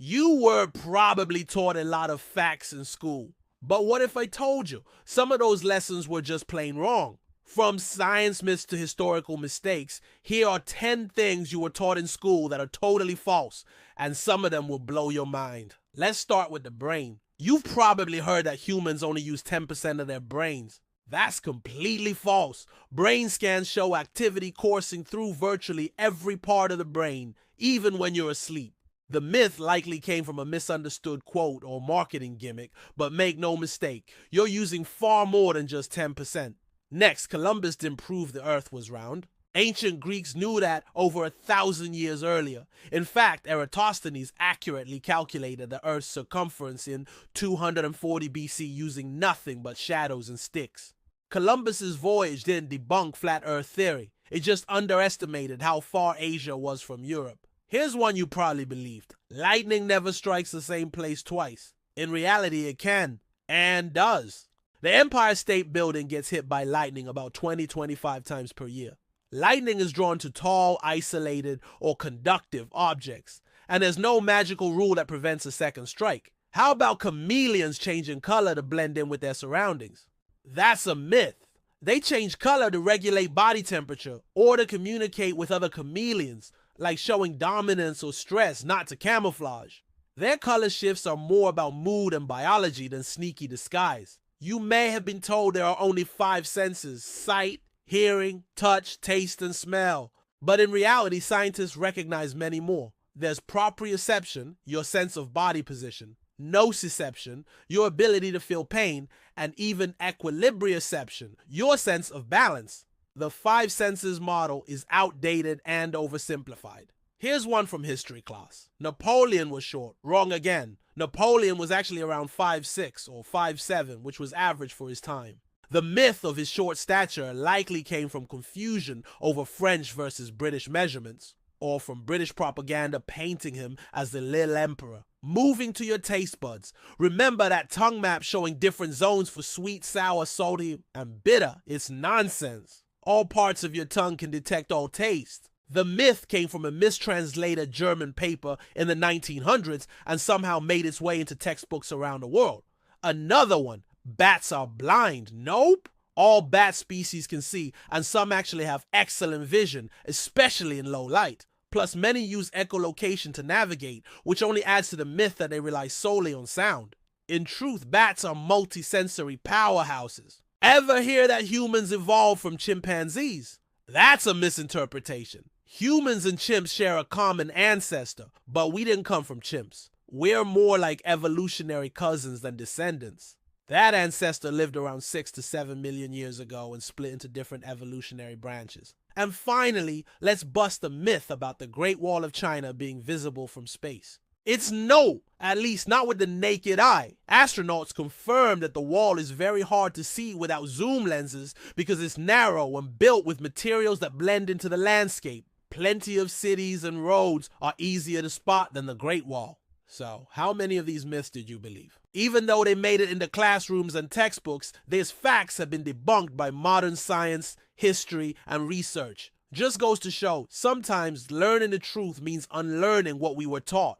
You were probably taught a lot of facts in school. But what if I told you some of those lessons were just plain wrong? From science myths to historical mistakes, here are 10 things you were taught in school that are totally false, and some of them will blow your mind. Let's start with the brain. You've probably heard that humans only use 10% of their brains. That's completely false. Brain scans show activity coursing through virtually every part of the brain, even when you're asleep. The myth likely came from a misunderstood quote or marketing gimmick, but make no mistake, you're using far more than just 10%. Next, Columbus didn't prove the earth was round. Ancient Greeks knew that over 1,000 years earlier. In fact, Eratosthenes accurately calculated the Earth's circumference in 240 BC using nothing but shadows and sticks. Columbus's voyage didn't debunk flat Earth theory. It just underestimated how far Asia was from Europe. Here's one you probably believed. Lightning never strikes the same place twice. In reality, it can, and does. The Empire State Building gets hit by lightning about 20-25 times per year. Lightning is drawn to tall, isolated, or conductive objects, and there's no magical rule that prevents a second strike. How about chameleons changing color to blend in with their surroundings? That's a myth. They change color to regulate body temperature or to communicate with other chameleons, like showing dominance or stress, not to camouflage. Their color shifts are more about mood and biology than sneaky disguise. You may have been told there are only 5 senses: sight, hearing, touch, taste, and smell. But in reality, scientists recognize many more. There's proprioception, your sense of body position; nociception, your ability to feel pain; and even equilibrioception, your sense of balance. The 5 senses model is outdated and oversimplified. Here's one from history class. Napoleon was short. Wrong again. Napoleon was actually around 5'6" or 5'7", which was average for his time. The myth of his short stature likely came from confusion over French versus British measurements, or from British propaganda painting him as the Little Emperor. Moving to your taste buds, remember that tongue map showing different zones for sweet, sour, salty, and bitter? It's nonsense. All parts of your tongue can detect all taste. The myth came from a mistranslated German paper in the 1900s and somehow made its way into textbooks around the world. Another one: bats are blind. Nope. All bat species can see, and some actually have excellent vision, especially in low light. Plus, many use echolocation to navigate, which only adds to the myth that they rely solely on sound. In truth, bats are multisensory powerhouses. Ever hear that humans evolved from chimpanzees? That's a misinterpretation. Humans and chimps share a common ancestor, but we didn't come from chimps. We're more like evolutionary cousins than descendants. That ancestor lived around 6 to 7 million years ago and split into different evolutionary branches. And finally, let's bust the myth about the Great Wall of China being visible from space. It's no, at least not with the naked eye. Astronauts confirmed that the wall is very hard to see without zoom lenses because it's narrow and built with materials that blend into the landscape. Plenty of cities and roads are easier to spot than the Great Wall. So, how many of these myths did you believe? Even though they made it into classrooms and textbooks, these facts have been debunked by modern science, history, and research. Just goes to show, sometimes learning the truth means unlearning what we were taught.